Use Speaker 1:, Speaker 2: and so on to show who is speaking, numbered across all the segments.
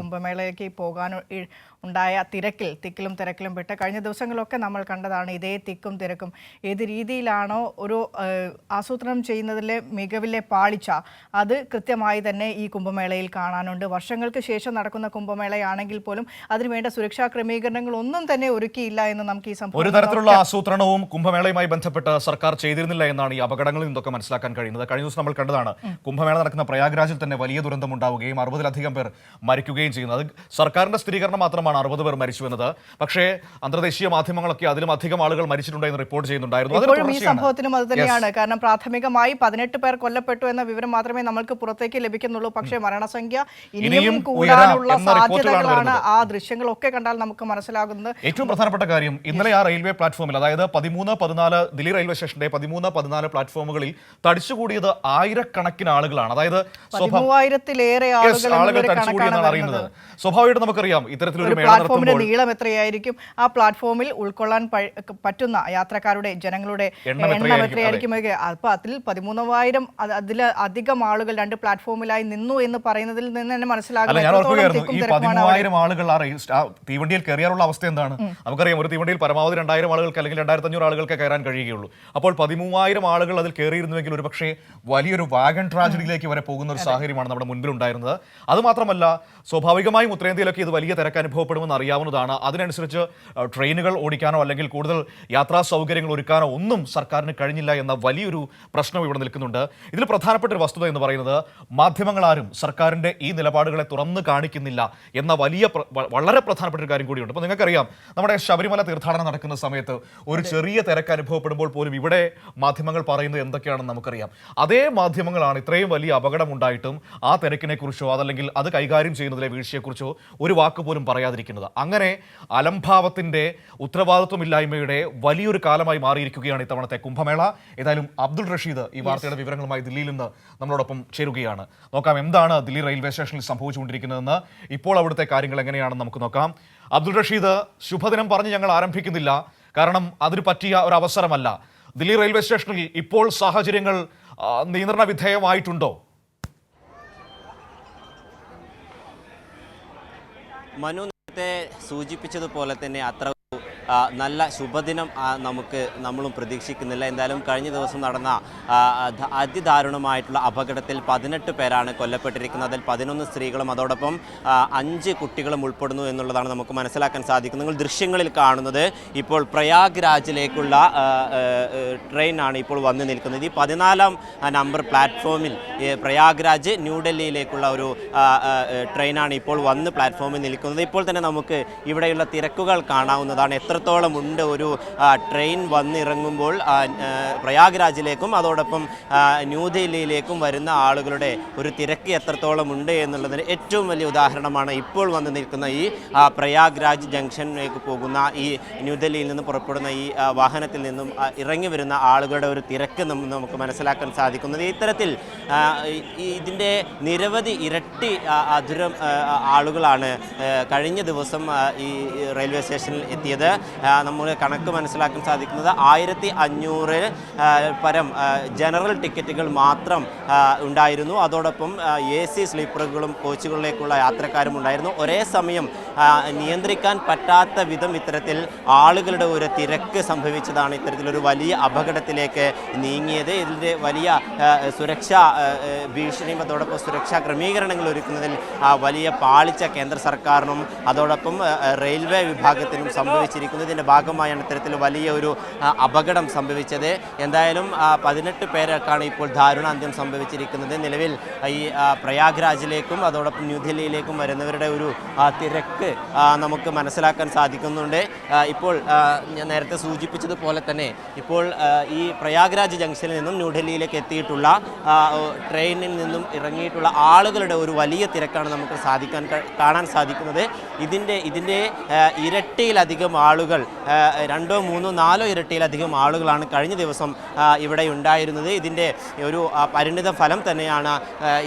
Speaker 1: കുംഭമേളയിലേക്ക് പോകാൻ ഉണ്ടായ തിക്കിലും തിരക്കിലും പെട്ട് കഴിഞ്ഞ ദിവസങ്ങളൊക്കെ നമ്മൾ കണ്ടതാണ് ഇതേ തിക്കും തിരക്കും. ഏത് രീതിയിലാണോ ഒരു ആസൂത്രണം ചെയ്യുന്നതിലെ മികവിലെ പാളിച്ച അത് കൃത്യമായി തന്നെ ഈ കുംഭമേളയിൽ കാണാനുണ്ട്. വർഷങ്ങൾക്ക് ശേഷം നടക്കുന്ന കുംഭമേളയാണെങ്കിൽ പോലും അതിനുവേണ്ട സുരക്ഷാ ക്രമീകരണങ്ങളൊന്നും തന്നെ ഒരുക്കിയില്ല എന്ന് നമുക്ക് ഈ സംഭവം
Speaker 2: ഒരു തരത്തിലുള്ള ആസൂത്രണവും കുംഭമേളയുമായി ബന്ധപ്പെട്ട് സർക്കാർ ചെയ്തിരുന്നില്ല എന്നാണ് ഈ അപകടങ്ങളിൽ നിന്നൊക്കെ മനസ്സിലാക്കാൻ കഴിയുന്നത്. കഴിഞ്ഞ ദിവസം നമ്മൾ കണ്ടതാണ് കുംഭമേള നടക്കുന്ന പ്രയാഗ്രാജിൽ തന്നെ വലിയ ദുരന്തം ഉണ്ടാവുകയും 60-ലധികം പേർ മരിക്കുകയും ചെയ്യുന്നത്. അത് സർക്കാരിന്റെ സ്ഥിരീകരണം മാത്രമാണ് 60 പേർ മരിച്ചു എന്നത്. പക്ഷേ അന്തർദേശീയ മാധ്യമങ്ങളൊക്കെ അതിലും അധികം ആളുകൾ മരിച്ചിട്ടുണ്ടെന്ന് റിപ്പോർട്ട് ചെയ്യുന്നുണ്ടായിരുന്നു.
Speaker 1: ഈ സംഭവത്തിനും അത് തന്നെയാണ്. കാരണം പ്രാഥമികമായി 18 പേർ കൊല്ലപ്പെട്ടു എന്ന വിവരം മാത്രമേ നമ്മൾക്ക് പുറത്തേക്ക് ലഭിക്കുന്നുള്ളൂ. പക്ഷേ മരണസംഖ്യ ഇനിയും കൂടാനുള്ള സാധ്യതകളാണ് ആ ദൃശ്യങ്ങളൊക്കെ കണ്ടാൽ നമുക്ക് മനസ്സിലാകുന്നത്.
Speaker 2: ഏറ്റവും പ്രധാനപ്പെട്ട കാര്യം, ഇന്നലെ ആ റെയിൽവേ പ്ലാറ്റ്ഫോമിൽ, അതായത് 13-14 ദില്ലി റെയിൽവേ സ്റ്റേഷന്റെ 13-14 പ്ലാറ്റ്ഫോമുകളിൽ തടിച്ചുകൂടിയത് ആയിരക്കണക്കിന് ആളുകളാണ്. അതായത്
Speaker 1: 3000-ലേറെ
Speaker 2: ആളുകൾ തടിച്ചുകൂടിയെന്നാണ് അറിയുന്നത്. സ്വാഭാവികമായിട്ട് നമുക്കറിയാം ഇത്തരത്തിലൊരു
Speaker 1: പ്ലാറ്റ്ഫോമിന്റെ നീളം എത്രയായിരിക്കും, ആ പ്ലാറ്റ്ഫോമിൽ ഉൾക്കൊള്ളാൻ പറ്റുന്ന യാത്രക്കാരുടെ ജനങ്ങളുടെ എണ്ണം എത്രയായിരിക്കും. അപ്പൊ അതിൽ 13,000 അതിലധികം ആളുകൾ 2 പ്ലാറ്റ്ഫോമിലായി നിന്നു എന്ന് പറയുന്നതിൽ നിന്ന് തന്നെ മനസ്സിലാകും.
Speaker 2: ഈ 13,000 ആളുകൾ ആ തീവണ്ടിയിൽ കയറിയാലുള്ള അവസ്ഥ എന്താണ്? നമുക്കറിയാം, ഒരു തീവണ്ടിയിൽ പരമാവധി 2,000 ആളുകൾക്ക് അല്ലെങ്കിൽ 2,500 ആളുകൾക്ക് കയറാൻ കഴിയുകയുള്ളൂ. അപ്പോൾ 13,000 ആളുകൾ അതിൽ കയറിയിരുന്നുവെങ്കിൽ ഒരു പക്ഷേ വലിയൊരു വാഗൺ ട്രാജഡിയിലേക്ക് വരെ പോകുന്ന ഒരു സാഹചര്യമാണ് നമ്മുടെ മുൻപിൽ ഉണ്ടായിരുന്നത്. അതുമാത്രമല്ല, സ്വാഭാവികമായും ഉത്തരേന്ത്യയിലൊക്കെ ഇത് വലിയ തിരക്ക് അനുഭവപ്പെടുമെന്ന് അറിയാവുന്നതാണ്. അതിനനുസരിച്ച് ട്രെയിനുകൾ ഓടിക്കാനോ അല്ലെങ്കിൽ കൂടുതൽ യാത്രാ സൗകര്യങ്ങൾ ഒരുക്കാനോ ഒന്നും സർക്കാരിന് കഴിഞ്ഞില്ല എന്ന വലിയൊരു പ്രശ്നം ഇവിടെ നിൽക്കുന്നുണ്ട്. ഇതിൽ പ്രധാനപ്പെട്ട ഒരു വസ്തുത എന്ന് പറയുന്നത്, മാധ്യമങ്ങളാരും സർക്കാരിൻ്റെ ഈ നിലപാടുകളെ തുറന്നു കാണിക്കുന്നില്ല എന്ന വളരെ പ്രധാനപ്പെട്ട ഒരു കാര്യം കൂടിയുണ്ട്. അപ്പോൾ നിങ്ങൾക്കറിയാം, നമ്മുടെ ശബരിമല തീർത്ഥാടനം നടക്കുന്ന സമയത്ത് ഒരു ചെറിയ തിരക്ക് അനുഭവപ്പെടുമ്പോൾ പോലും ഇവിടെ മാധ്യമങ്ങൾ പറയുന്നത് എന്തൊക്കെയാണെന്ന് നമുക്കറിയാം. അതേ മാധ്യമങ്ങളാണ് ഇത്രയും വലിയ അപകടമുണ്ടായിട്ടും ആ തിരക്കിനെക്കുറിച്ചോ അതല്ലെങ്കിൽ അത് കൈകാര്യം ചെയ്യുന്നതിലെ വീഴ്ചയെക്കുറിച്ചോ ഒരു വാക്ക് പോലും പറയാതിരിക്കുന്നത്. അങ്ങനെ അലംഭാവത്തിൻ്റെ, ഉത്തരവാദിത്വമില്ലായ്മയുടെ വലിയൊരു കാലമായി മാറിയിരിക്കുകയാണ് ഇത്തവണത്തെ കുംഭമേള. ഏതായാലും അബ്ദുൾ റഷീദ് ഈ വാർത്തയുടെ വിവരങ്ങളുമായി ദില്ലിയിൽ നിന്ന് നമ്മളോടൊപ്പം ചേരുകയാണ്. നോക്കാം എന്താണ് ദില്ലി റെയിൽവേ സ്റ്റേഷനിൽ സംഭവിച്ചുകൊണ്ടിരിക്കുന്നതെന്ന്, ഇപ്പോൾ അവിടുത്തെ കാര്യങ്ങൾ എങ്ങനെയാണെന്ന് നമുക്ക് നോക്കാം. അബ്ദുൾ റഷീദ്, ശുഭദിനം പറഞ്ഞ് ഞങ്ങൾ ആരംഭിക്കുന്നില്ല, കാരണം അതിന് പറ്റിയ ഒരു അവസരമല്ല. ദില്ലി റെയിൽവേ സ്റ്റേഷനിൽ ഇപ്പോൾ സാഹചര്യങ്ങൾ നിയന്ത്രണ വിധേയമായിട്ടുണ്ടോ?
Speaker 3: മനു നേരത്തെ സൂചിപ്പിച്ചതുപോലെ തന്നെ അത്ര നല്ല ശുഭദിനം നമ്മളും പ്രതീക്ഷിക്കുന്നില്ല. എന്തായാലും കഴിഞ്ഞ ദിവസം നടന്ന അതിദാരുണമായിട്ടുള്ള അപകടത്തിൽ 18 പേരാണ് കൊല്ലപ്പെട്ടിരിക്കുന്നത്. അതിൽ 11 സ്ത്രീകളും അതോടൊപ്പം 5 കുട്ടികളും ഉൾപ്പെടുന്നു എന്നുള്ളതാണ് നമുക്ക് മനസ്സിലാക്കാൻ സാധിക്കുന്നത്. നിങ്ങൾ ദൃശ്യങ്ങളിൽ കാണുന്നത് ഇപ്പോൾ പ്രയാഗ്രാജിലേക്കുള്ള ട്രെയിനാണ് ഇപ്പോൾ വന്നു നിൽക്കുന്നത്. ഈ 14-ാം നമ്പർ പ്ലാറ്റ്ഫോമിൽ പ്രയാഗ്രാജ് ന്യൂഡൽഹിയിലേക്കുള്ള ഒരു ട്രെയിനാണ് ഇപ്പോൾ വന്ന് പ്ലാറ്റ്ഫോമിൽ നിൽക്കുന്നത്. ഇപ്പോൾ തന്നെ നമുക്ക് ഇവിടെയുള്ള തിരക്കുകൾ കാണാവുന്നതാണ്. എത്രത്തോളം ഉണ്ട് ഒരു ട്രെയിൻ വന്നിറങ്ങുമ്പോൾ പ്രയാഗ്രാജിലേക്കും അതോടൊപ്പം ന്യൂഡൽഹിയിലേക്കും വരുന്ന ആളുകളുടെ ഒരു തിരക്ക് എത്രത്തോളം ഉണ്ട് എന്നുള്ളതിന് ഏറ്റവും വലിയ ഉദാഹരണമാണ് ഇപ്പോൾ വന്ന് നിൽക്കുന്ന ഈ പ്രയാഗ്രാജ് ജംഗ്ഷനിലേക്ക് പോകുന്ന ഈ ന്യൂഡൽഹിയിൽ നിന്ന് പുറപ്പെടുന്ന ഈ വാഹനത്തിൽ നിന്നും ഇറങ്ങി വരുന്ന ആളുകളുടെ ഒരു തിരക്ക് നമുക്ക് മനസ്സിലാക്കാൻ സാധിക്കുന്നത്. ഇത്തരത്തിൽ ഇതിൻ്റെ നിരവധി ഇരട്ടി അധുരം ആളുകളാണ് കഴിഞ്ഞ ദിവസം ഈ റെയിൽവേ സ്റ്റേഷനിൽ എത്തിയത്. നമ്മൾ കണക്ക് മനസ്സിലാക്കാൻ സാധിക്കുന്നത് 1500 പരം ജനറൽ ടിക്കറ്റുകൾ മാത്രം ഉണ്ടായിരുന്നു. അതോടൊപ്പം AC സ്ലീപ്പറുകളും കോച്ചുകളിലേക്കുള്ള യാത്രക്കാരും ഉണ്ടായിരുന്നു. ഒരേ സമയം നിയന്ത്രിക്കാൻ പറ്റാത്ത വിധം ഇത്തരത്തിൽ ആളുകളുടെ ഒരു തിരക്ക് സംഭവിച്ചതാണ് ഇത്തരത്തിലൊരു വലിയ അപകടത്തിലേക്ക് നീങ്ങിയത്. ഇതിൻ്റെ വലിയ സുരക്ഷാ ഭീഷണിയും അതോടൊപ്പം സുരക്ഷാ ക്രമീകരണങ്ങൾ ഒരുക്കുന്നതിൽ വലിയ പാളിച്ച കേന്ദ്ര സർക്കാരിനും അതോടൊപ്പം റെയിൽവേ വിഭാഗത്തിനും സംഭവിച്ചിരിക്കുന്നതിൻ്റെ ഭാഗമായാണ് ഇത്തരത്തിൽ വലിയ ഒരു അപകടം സംഭവിച്ചത്. എന്തായാലും 18 പേർക്കാണ് ഇപ്പോൾ ദാരുണാന്ത്യം സംഭവിച്ചിരിക്കുന്നത്. നിലവിൽ ഈ പ്രയാഗ്രാജിലേക്കും അതോടൊപ്പം ന്യൂഡൽഹിയിലേക്കും വരുന്നവരുടെ ഒരു തിരക്ക് നമുക്ക് മനസ്സിലാക്കാൻ സാധിക്കുന്നുണ്ട്. ഇപ്പോൾ ഞാൻ നേരത്തെ സൂചിപ്പിച്ചതുപോലെ തന്നെ ഇപ്പോൾ ഈ പ്രയാഗ്രാജ് ജംഗ്ഷനിൽ നിന്നും ന്യൂഡൽഹിയിലേക്ക് എത്തിയിട്ടുള്ള ട്രെയിനിൽ നിന്നും ഇറങ്ങിയിട്ടുള്ള ആളുകളുടെ ഒരു വലിയ തിരക്കാണ് നമുക്ക് കാണാൻ സാധിക്കുന്നത്. ഇതിൻ്റെ ഇരട്ടിയിലധികം ആളുകൾ ആളുകൾ 2, 3, 4 ഇരട്ടിയിലധികം ആളുകളാണ് കഴിഞ്ഞ ദിവസം ഇവിടെ ഉണ്ടായിരുന്നത്. ഇതിൻ്റെ ഒരു പരിണിത ഫലം തന്നെയാണ്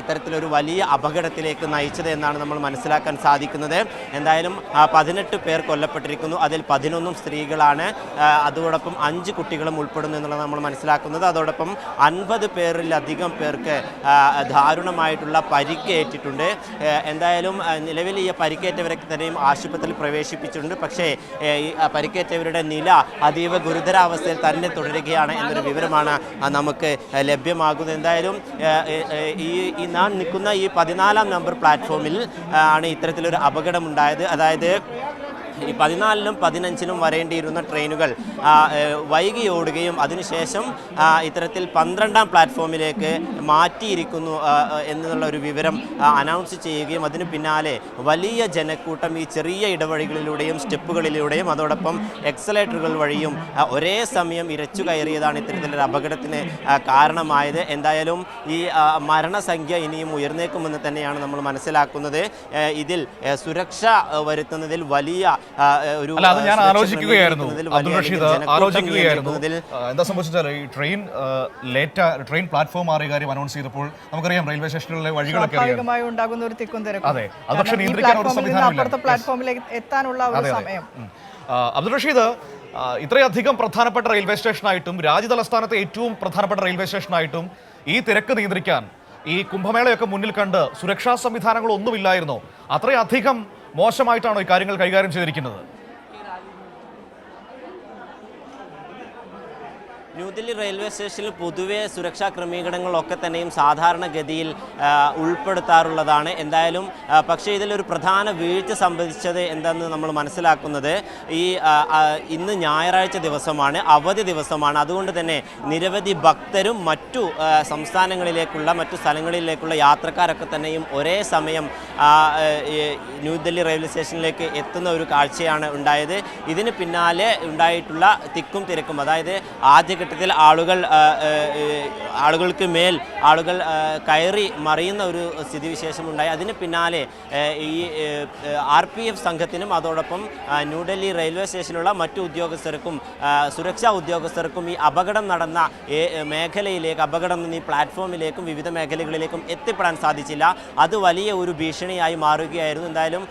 Speaker 3: ഇത്തരത്തിലൊരു വലിയ അപകടത്തിലേക്ക് നയിച്ചത് എന്നാണ് നമ്മൾ മനസ്സിലാക്കാൻ സാധിക്കുന്നത്. എന്തായാലും 18 പേർ കൊല്ലപ്പെട്ടിരിക്കുന്നു. അതിൽ 11 സ്ത്രീകളാണ്. അതോടൊപ്പം 5 കുട്ടികളും ഉൾപ്പെടുന്നു എന്നുള്ളത് നമ്മൾ മനസ്സിലാക്കുന്നത്. അതോടൊപ്പം 50 പേരിലധികം പേർക്ക് ദാരുണമായിട്ടുള്ള പരിക്കേറ്റിട്ടുണ്ട്. എന്തായാലും നിലവിൽ ഈ പരിക്കേറ്റവരെ തന്നെയും ആശുപത്രിയിൽ പ്രവേശിപ്പിച്ചിട്ടുണ്ട്. പക്ഷേ ഈ പരിക്കേറ്റവരുടെ നില അതീവ ഗുരുതരാവസ്ഥയിൽ തന്നെ തുടരുകയാണ് എന്നൊരു വിവരമാണ് നമുക്ക് ലഭ്യമാകുന്നത്. എന്തായാലും ഈ നാം നിൽക്കുന്ന ഈ 14-ാം നമ്പർ പ്ലാറ്റ്ഫോമിൽ ആണ് ഇത്തരത്തിലൊരു അപകടമുണ്ടായത്. അതായത് ഈ 14-നും 15-നും വരേണ്ടിയിരുന്ന ട്രെയിനുകൾ വൈകി ഓടുകയും അതിനുശേഷം ഇത്തരത്തിൽ 12-ാം പ്ലാറ്റ്ഫോമിലേക്ക് മാറ്റിയിരിക്കുന്നു എന്നുള്ള ഒരു വിവരം അനൗൺസ് ചെയ്യുകയും അതിന് പിന്നാലെ വലിയ ജനക്കൂട്ടം ഈ ചെറിയ ഇടവഴികളിലൂടെയും സ്റ്റെപ്പുകളിലൂടെയും അതോടൊപ്പം എക്സലേറ്ററുകൾ വഴിയും ഒരേ സമയം ഇരച്ചു കയറിയതാണ് ഇത്തരത്തിലൊരു അപകടത്തിന് കാരണമായത്. എന്തായാലും ഈ മരണസംഖ്യ ഇനിയും ഉയർന്നേക്കുമെന്ന് തന്നെയാണ് നമ്മൾ മനസ്സിലാക്കുന്നത്. ഇതിൽ സുരക്ഷ വരുത്തുന്നതിൽ വലിയ
Speaker 2: ഞാൻ ആലോചിക്കുകയായിരുന്നു എന്താ സംഭവിച്ചാൽ ഈ ട്രെയിൻ പ്ലാറ്റ്ഫോം മാറിയ കാര്യം അനൗൺസ് ചെയ്തപ്പോൾ നമുക്കറിയാം റെയിൽവേ സ്റ്റേഷനിലെ വഴികളൊക്കെ
Speaker 1: ഉണ്ടാകുന്ന ഒരു തിക്കും തിരക്കും.
Speaker 2: അതെ, അത് പക്ഷേ നിയന്ത്രിക്കാൻ ഒരു സംവിധാനമില്ല.
Speaker 1: പ്ലാറ്റ്ഫോമിലേക്ക് എത്താനുള്ള ഒരു സമയം.
Speaker 2: അബ്ദുൾ റഷീദ്, ഇത്രയധികം പ്രധാനപ്പെട്ട റെയിൽവേ സ്റ്റേഷനായിട്ടും രാജ്യതലസ്ഥാനത്തെ ഏറ്റവും പ്രധാനപ്പെട്ട റെയിൽവേ സ്റ്റേഷനായിട്ടും ഈ തിരക്ക് നിയന്ത്രിക്കാൻ ഈ കുംഭമേളയൊക്കെ മുന്നിൽ കണ്ട് സുരക്ഷാ സംവിധാനങ്ങളൊന്നുമില്ലായിരുന്നോ? അത്രയധികം മോശമായിട്ടാണോ ഈ കാര്യങ്ങൾ കൈകാര്യം ചെയ്തിരിക്കുന്നത്?
Speaker 3: ന്യൂഡൽഹി റെയിൽവേ സ്റ്റേഷനിൽ പൊതുവെ സുരക്ഷാ ക്രമീകരണങ്ങളൊക്കെ തന്നെയും സാധാരണഗതിയിൽ ഉൾപ്പെടുത്താറുള്ളതാണ്. എന്തായാലും പക്ഷേ ഇതിലൊരു പ്രധാന വീഴ്ച സംഭവിച്ചത് എന്താണെന്ന് നമ്മൾ മനസ്സിലാക്കുന്നത് ഇന്ന് ഞായറാഴ്ച ദിവസമാണ്, അവധി ദിവസമാണ്. അതുകൊണ്ട് തന്നെ നിരവധി ഭക്തരും മറ്റു സംസ്ഥാനങ്ങളിലേക്കുള്ള മറ്റു സ്ഥലങ്ങളിലേക്കുള്ള യാത്രക്കാരൊക്കെ തന്നെയും ഒരേ സമയം ന്യൂഡൽഹി റെയിൽവേ സ്റ്റേഷനിലേക്ക് എത്തുന്ന ഒരു കാഴ്ചയാണ് ഉണ്ടായത്. ഇതിന് പിന്നാലെ ഉണ്ടായിട്ടുള്ള തിക്കും തിരക്കും, അതായത് ആദ്യഘട്ടത്തിൽ ആളുകൾക്ക് മേൽ ആളുകൾ കയറി മറിയുന്ന ഒരു സ്ഥിതിവിശേഷമുണ്ടായി. അതിന് പിന്നാലെ ഈ RPF സംഘത്തിനും അതോടൊപ്പം ന്യൂഡൽഹി റെയിൽവേ സ്റ്റേഷനിലുള്ള മറ്റു ഉദ്യോഗസ്ഥർക്കും സുരക്ഷാ ഉദ്യോഗസ്ഥർക്കും ഈ അപകടം നടന്ന മേഖലയിലേക്ക്, അപകടം ഈ പ്ലാറ്റ്ഫോമിലേക്കും വിവിധ മേഖലകളിലേക്കും എത്തിപ്പെടാൻ സാധിച്ചില്ല. അത് വലിയ ഒരു ഭീഷണിയായി മാറുകയായിരുന്നു. എന്തായാലും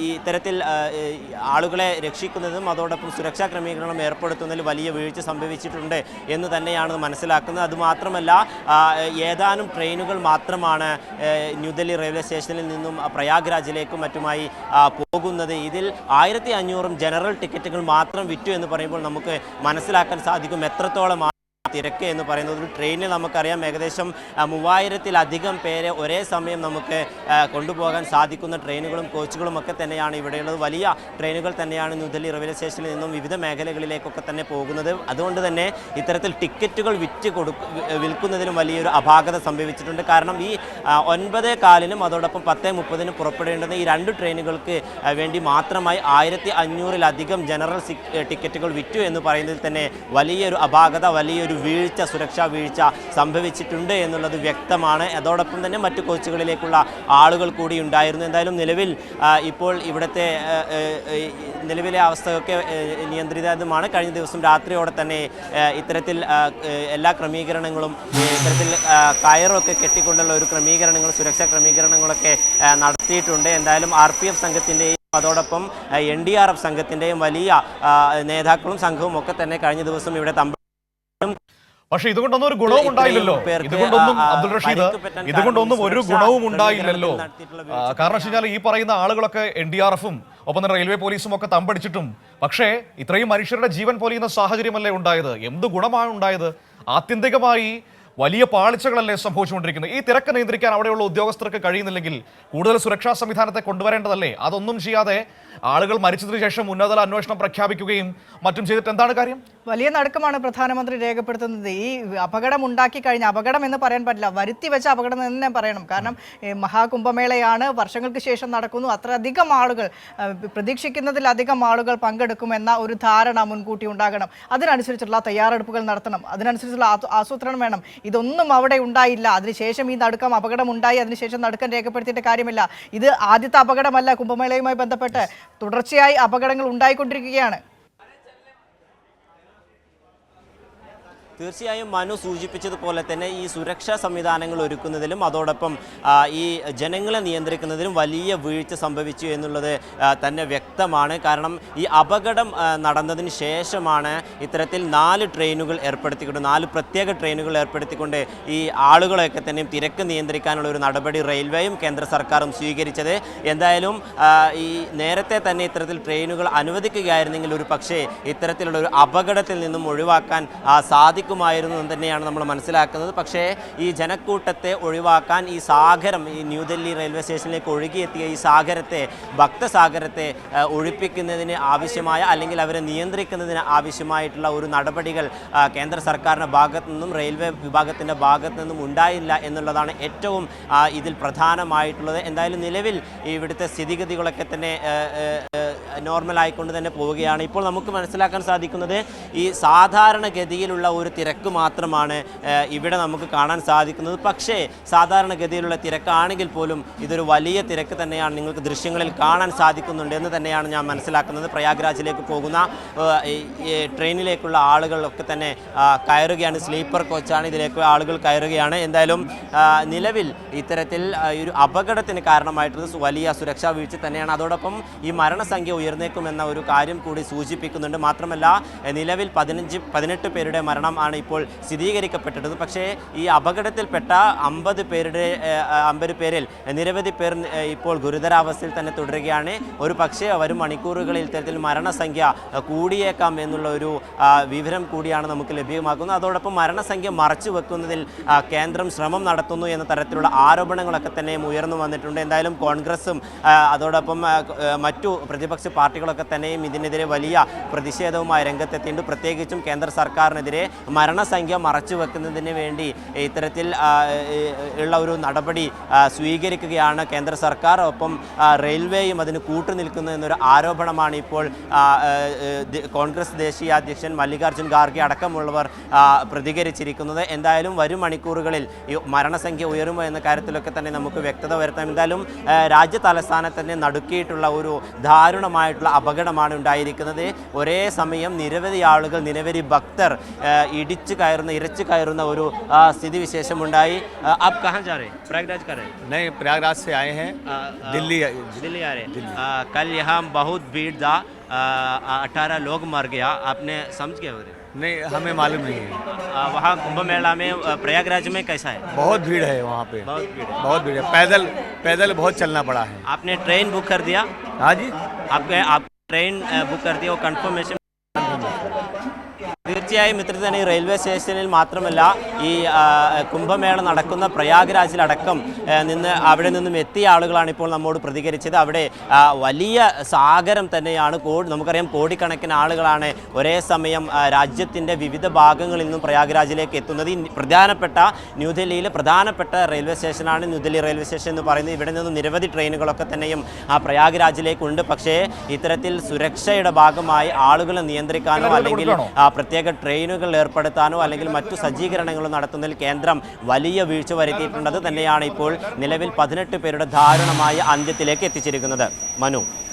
Speaker 3: ഈ ഇത്തരത്തിൽ ആളുകളെ രക്ഷിക്കുന്നതും അതോടൊപ്പം സുരക്ഷാ ക്രമീകരണം ഏർപ്പെടുത്തുന്നതിൽ വലിയ വീഴ്ച സംഭവിച്ചിട്ടുണ്ട് എന്ന് തന്നെയാണ് മനസ്സിലാക്കുന്നത്. അതുമാത്രമല്ല, ഏതാനും ട്രെയിനുകൾ മാത്രമാണ് ന്യൂഡൽഹി റെയിൽവേ സ്റ്റേഷനിൽ നിന്നും പ്രയാഗ്രാജിലേക്കും മറ്റുമായി പോകുന്നത്. ഇതിൽ 1500 ജനറൽ ടിക്കറ്റുകൾ മാത്രം വിറ്റു എന്ന് പറയുമ്പോൾ നമുക്ക് മനസ്സിലാക്കാൻ സാധിക്കും എത്രത്തോളം തിരക്ക് എന്ന് പറയുന്നത്. ഒരു ട്രെയിനിൽ നമുക്കറിയാം ഏകദേശം 3000-ലധികം പേരെ ഒരേ സമയം നമുക്ക് കൊണ്ടുപോകാൻ സാധിക്കുന്ന ട്രെയിനുകളും കോച്ചുകളും ഒക്കെ തന്നെയാണ് ഇവിടെയുള്ളത്. വലിയ ട്രെയിനുകൾ തന്നെയാണ് ന്യൂഡൽഹി റെയിൽവേ സ്റ്റേഷനിൽ നിന്നും വിവിധ മേഖലകളിലേക്കൊക്കെ തന്നെ പോകുന്നത്. അതുകൊണ്ട് തന്നെ ഇത്തരത്തിൽ ടിക്കറ്റുകൾ വിൽക്കുന്നതിലും വലിയൊരു അപാകത സംഭവിച്ചിട്ടുണ്ട്. കാരണം ഈ 9:15-നും അതോടൊപ്പം 10:30-നും പുറപ്പെടേണ്ടുന്ന ഈ 2 ട്രെയിനുകൾക്ക് വേണ്ടി മാത്രമായി 1500-ലധികം ജനറൽ ടിക്കറ്റുകൾ വിറ്റു എന്ന് പറയുന്നതിൽ തന്നെ വലിയൊരു അപാകത, വലിയൊരു വീഴ്ച, സുരക്ഷാ വീഴ്ച സംഭവിച്ചിട്ടുണ്ട് എന്നുള്ളത് വ്യക്തമാണ്. അതോടൊപ്പം തന്നെ മറ്റു കോച്ചുകളിലേക്കുള്ള ആളുകൾ കൂടി ഉണ്ടായിരുന്നു. എന്തായാലും ഇപ്പോൾ ഇവിടുത്തെ നിലവിലെ അവസ്ഥയൊക്കെ നിയന്ത്രിതമാണ്. കഴിഞ്ഞ ദിവസം രാത്രിയോടെ തന്നെ ഇത്തരത്തിൽ എല്ലാ ക്രമീകരണങ്ങളും, ഇത്തരത്തിൽ കയറൊക്കെ കെട്ടിക്കൊണ്ടുള്ള ഒരു ക്രമീകരണങ്ങൾ, സുരക്ഷാ ക്രമീകരണങ്ങളൊക്കെ നടത്തിയിട്ടുണ്ട്. എന്തായാലും RPF സംഘത്തിൻ്റെയും അതോടൊപ്പം NDRF സംഘത്തിൻ്റെയും വലിയ നേതാക്കളും സംഘവും ഒക്കെ തന്നെ കഴിഞ്ഞ ദിവസം ഇവിടെ
Speaker 2: പക്ഷെ ഇതുകൊണ്ടൊന്നും ഒരു ഗുണവും ഉണ്ടായില്ലല്ലോ. ഇതുകൊണ്ടൊന്നും അബ്ദുൾ റഷീദ്, ഇതുകൊണ്ടൊന്നും ഒരു ഗുണവും ഉണ്ടായില്ലല്ലോ. കാരണം വെച്ച് കഴിഞ്ഞാൽ ഈ പറയുന്ന ആളുകളൊക്കെ NDRF-ഉം ഒപ്പം തന്നെ റെയിൽവേ പോലീസും ഒക്കെ തമ്പടിച്ചിട്ടും പക്ഷേ ഇത്രയും മനുഷ്യരുടെ ജീവൻ പൊലിയുന്ന സാഹചര്യമല്ലേ ഉണ്ടായത്? എന്ത് ഗുണമാണ് ഉണ്ടായത്? ആത്യന്തികമായി വലിയ പാളിച്ചകളല്ലേ സംഭവിച്ചുകൊണ്ടിരിക്കുന്നത്? ഈ തിരക്ക് നിയന്ത്രിക്കാൻ അവിടെയുള്ള ഉദ്യോഗസ്ഥർക്ക് കഴിയുന്നില്ലെങ്കിൽ കൂടുതൽ സുരക്ഷാ സംവിധാനത്തെ കൊണ്ടുവരേണ്ടതല്ലേ? അതൊന്നും ചെയ്യാതെ ആളുകൾ മരിച്ചതിന് ശേഷം ഉന്നതതല അന്വേഷണം പ്രഖ്യാപിക്കുകയും മറ്റും ചെയ്തിട്ട് എന്താണ് കാര്യം?
Speaker 1: വലിയ നടുക്കമാണ് പ്രധാനമന്ത്രി രേഖപ്പെടുത്തുന്നത്. ഈ അപകടം ഉണ്ടാക്കി കഴിഞ്ഞ, അപകടം എന്ന് പറയാൻ പറ്റില്ല, വരുത്തി വെച്ച അപകടം എന്ന് തന്നെ പറയണം. കാരണം മഹാകുംഭമേളയാണ്, വർഷങ്ങൾക്ക് ശേഷം നടക്കുന്നു, അത്രയധികം ആളുകൾ, പ്രതീക്ഷിക്കുന്നതിലധികം ആളുകൾ പങ്കെടുക്കുമെന്ന ഒരു ധാരണ മുൻകൂട്ടി ഉണ്ടാകണം. അതിനനുസരിച്ചുള്ള തയ്യാറെടുപ്പുകൾ നടത്തണം, അതിനനുസരിച്ചുള്ള ആസൂത്രണം വേണം. ഇതൊന്നും അവിടെ ഉണ്ടായില്ല. അതിനുശേഷം ഈ നടുക്കം അപകടം ഉണ്ടായി, അതിനുശേഷം നടുക്കം രേഖപ്പെടുത്തിയിട്ട് കാര്യമില്ല. ഇത് ആദ്യത്തെ അപകടമല്ല. കുംഭമേളയുമായി ബന്ധപ്പെട്ട് തുടർച്ചയായി അപകടങ്ങൾ ഉണ്ടായിക്കൊണ്ടിരിക്കുകയാണ്.
Speaker 3: തീർച്ചയായും മനു സൂചിപ്പിച്ചതുപോലെ തന്നെ ഈ സുരക്ഷാ സംവിധാനങ്ങൾ ഒരുക്കുന്നതിലും അതോടൊപ്പം ഈ ജനങ്ങളെ നിയന്ത്രിക്കുന്നതിലും വലിയ വീഴ്ച സംഭവിച്ചു എന്നുള്ളത് തന്നെ വ്യക്തമാണ്. കാരണം ഈ അപകടം നടന്നതിന് ശേഷമാണ് ഇത്തരത്തിൽ 4 ട്രെയിനുകൾ ഏർപ്പെടുത്തിക്കൊണ്ട് 4 പ്രത്യേക ട്രെയിനുകൾ ഏർപ്പെടുത്തിക്കൊണ്ട് ഈ ആളുകളെയൊക്കെ തന്നെയും തിരക്ക് നിയന്ത്രിക്കാനുള്ള ഒരു നടപടി റെയിൽവേയും കേന്ദ്ര സർക്കാരും സ്വീകരിച്ചത്. എന്തായാലും ഈ നേരത്തെ തന്നെ ഇത്തരത്തിൽ ട്രെയിനുകൾ അനുവദിക്കുകയായിരുന്നെങ്കിൽ ഒരു പക്ഷേ ഇത്തരത്തിലുള്ള ഒരു അപകടത്തിൽ നിന്നും ഒഴിവാക്കാൻ സാധിക്കുമായിരുന്നു എന്ന് തന്നെയാണ് നമ്മൾ മനസ്സിലാക്കുന്നത്. പക്ഷേ ഈ ജനക്കൂട്ടത്തെ ഒഴിവാക്കാൻ ഈ സാഗരം, ഈ ന്യൂഡൽഹി റെയിൽവേ സ്റ്റേഷനിലേക്ക് ഒഴുകിയെത്തിയ ഈ സാഗരത്തെ, ഭക്തസാഗരത്തെ ഒഴിപ്പിക്കുന്നതിന് ആവശ്യമായ അല്ലെങ്കിൽ അവരെ നിയന്ത്രിക്കുന്നതിന് ആവശ്യമായിട്ടുള്ള ഒരു നടപടികൾ കേന്ദ്ര സർക്കാരിൻ്റെ ഭാഗത്തു നിന്നും റെയിൽവേ വിഭാഗത്തിൻ്റെ ഭാഗത്തു നിന്നും ഉണ്ടായില്ല എന്നുള്ളതാണ് ഏറ്റവും ഇതിൽ പ്രധാനമായിട്ടുള്ളത്. എന്തായാലും നിലവിൽ ഇവിടുത്തെ സ്ഥിതിഗതികളൊക്കെ തന്നെ നോർമലായിക്കൊണ്ട് തന്നെ പോവുകയാണ്. ഇപ്പോൾ നമുക്ക് മനസ്സിലാക്കാൻ സാധിക്കുന്നത് ഈ സാധാരണഗതിയിലുള്ള ഒരു തിരക്ക് മാത്രമാണ് ഇവിടെ നമുക്ക് കാണാൻ സാധിക്കുന്നത്. പക്ഷേ സാധാരണഗതിയിലുള്ള തിരക്കാണെങ്കിൽ പോലും ഇതൊരു വലിയ തിരക്ക് തന്നെയാണ് നിങ്ങൾക്ക് ദൃശ്യങ്ങളിൽ കാണാൻ സാധിക്കുന്നുണ്ട് എന്ന് തന്നെയാണ് ഞാൻ മനസ്സിലാക്കുന്നത്. പ്രയാഗ്രാജിലേക്ക് പോകുന്ന ട്രെയിനിലേക്കുള്ള ആളുകളൊക്കെ തന്നെ കയറുകയാണ്. സ്ലീപ്പർ കോച്ചാണ്, ഇതിലേക്ക് ആളുകൾ കയറുകയാണ്. എന്തായാലും നിലവിൽ ഇത്തരത്തിൽ ഒരു അപകടത്തിന് കാരണമായിട്ടുള്ളത് വലിയ സുരക്ഷാ വീഴ്ച തന്നെയാണ്. അതോടൊപ്പം ഈ മരണസംഖ്യ ഉയർന്നേക്കുമെന്ന ഒരു കാര്യം കൂടി സൂചിപ്പിക്കുന്നുണ്ട്. മാത്രമല്ല നിലവിൽ 18 പേരുടെ മരണമാണ് ഇപ്പോൾ സ്ഥിരീകരിക്കപ്പെട്ടത്. പക്ഷേ ഈ അപകടത്തിൽപ്പെട്ട 50 പേരിൽ നിരവധി പേർ ഇപ്പോൾ ഗുരുതരാവസ്ഥയിൽ തന്നെ തുടരുകയാണ്. ഒരു പക്ഷേ വരും മണിക്കൂറുകളിൽ ഇത്തരത്തിൽ മരണസംഖ്യ കൂടിയേക്കാം എന്നുള്ള ഒരു വിവരം കൂടിയാണ് നമുക്ക് ലഭ്യമാക്കുന്നത്. അതോടൊപ്പം മരണസംഖ്യ മറച്ചു വെക്കുന്നതിൽ കേന്ദ്രം ശ്രമം നടത്തുന്നു എന്ന തരത്തിലുള്ള ആരോപണങ്ങളൊക്കെ തന്നെ ഉയർന്നു വന്നിട്ടുണ്ട്. എന്തായാലും കോൺഗ്രസും അതോടൊപ്പം മറ്റു പ്രതിപക്ഷ പാർട്ടികളൊക്കെ തന്നെയും ഇതിനെതിരെ വലിയ പ്രതിഷേധവുമായി രംഗത്തെത്തിയിട്ടുണ്ട്. പ്രത്യേകിച്ചും കേന്ദ്ര സർക്കാരിനെതിരെ മരണസംഖ്യ മറച്ചു വെക്കുന്നതിന് വേണ്ടി ഇത്തരത്തിൽ ഉള്ള ഒരു നടപടി സ്വീകരിക്കുകയാണ് കേന്ദ്ര സർക്കാർ. ഒപ്പം റെയിൽവേയും അതിന് കൂട്ടുനിൽക്കുന്നു എന്നൊരു ആരോപണമാണ് ഇപ്പോൾ കോൺഗ്രസ് ദേശീയ അധ്യക്ഷൻ മല്ലികാർജ്ജുൻ ഖാർഗെ അടക്കമുള്ളവർ പ്രതികരിച്ചിരിക്കുന്നത്. എന്തായാലും വരും മണിക്കൂറുകളിൽ ഈ മരണസംഖ്യ ഉയരുമോ എന്ന കാര്യത്തിലൊക്കെ തന്നെ നമുക്ക് വ്യക്തത വരുത്താം. എന്തായാലും രാജ്യ തലസ്ഥാനത്തന്നെ നടുക്കിയിട്ടുള്ള ഒരു ദാരുണമായിട്ടുള്ള അപകടമാണ് ഉണ്ടായിരിക്കുന്നത്. ഒരേ സമയം നിരവധി ആളുകൾ, നിരവധി ഭക്തർ ഇരച്ചു കയറുന്ന ഒരു സ്ഥിതിവിശേഷമുണ്ടായി. आप कहाँ जा रहे हैं? प्रयागराज कर रहे हैं?
Speaker 4: नहीं, प्रयागराज से आए हैं, दिल्ली
Speaker 3: आ रहे हैं। कल यहाँ बहुत भीड़ था, 18 लोग मर गया, आपने समझ गए?
Speaker 4: नहीं, हमें मालूम नहीं है।
Speaker 3: वहाँ कुंभ मेला में प्रयागराज में कैसा है?
Speaker 4: बहुत भीड़ है वहाँ पे, बहुत भीड़ है। पैदल बहुत चलना पड़ा है।
Speaker 3: आपने ट्रेन बुक कर दिया?
Speaker 4: हाँ जी,
Speaker 3: आप ट्रेन बुक कर दिया, वो कन्फर्मेशन? തീർച്ചയായും ഇത്ര തന്നെ ഈ റെയിൽവേ സ്റ്റേഷനിൽ മാത്രമല്ല ഈ കുംഭമേള നടക്കുന്ന പ്രയാഗ്രാജിലടക്കം അവിടെ നിന്നും എത്തിയ ആളുകളാണ് ഇപ്പോൾ നമ്മോട് പ്രതികരിച്ചത്. അവിടെ വലിയ സാഗരം തന്നെയാണ്. നമുക്കറിയാം കോടിക്കണക്കിന് ആളുകളാണ് ഒരേ സമയം രാജ്യത്തിൻ്റെ വിവിധ ഭാഗങ്ങളിൽ നിന്നും പ്രയാഗ്രാജിലേക്ക് എത്തുന്നത്. ഈ പ്രധാനപ്പെട്ട ന്യൂഡൽഹിയിലെ പ്രധാനപ്പെട്ട റെയിൽവേ സ്റ്റേഷനാണ് ന്യൂഡൽഹി റെയിൽവേ സ്റ്റേഷൻ എന്ന് പറയുന്നത്. ഇവിടെ നിന്നും നിരവധി ട്രെയിനുകളൊക്കെ തന്നെയും പ്രയാഗ്രാജിലേക്കുണ്ട്. പക്ഷേ ഇത്തരത്തിൽ സുരക്ഷയുടെ ഭാഗമായി ആളുകളെ നിയന്ത്രിക്കാനോ അല്ലെങ്കിൽ പ്രത്യേക ട്രെയിനുകൾ ഏർപ്പെടുത്താനോ അല്ലെങ്കിൽ മറ്റു സജ്ജീകരണങ്ങളോ നടത്തുന്നതിൽ കേന്ദ്രം വലിയ വീഴ്ച വരുത്തിയിട്ടുണ്ട്. അത് തന്നെയാണ് ഇപ്പോൾ നിലവിൽ 18 പേരുടെ ദാരുണമായ അന്ത്യത്തിലേക്ക് എത്തിച്ചിരിക്കുന്നത്. മനു.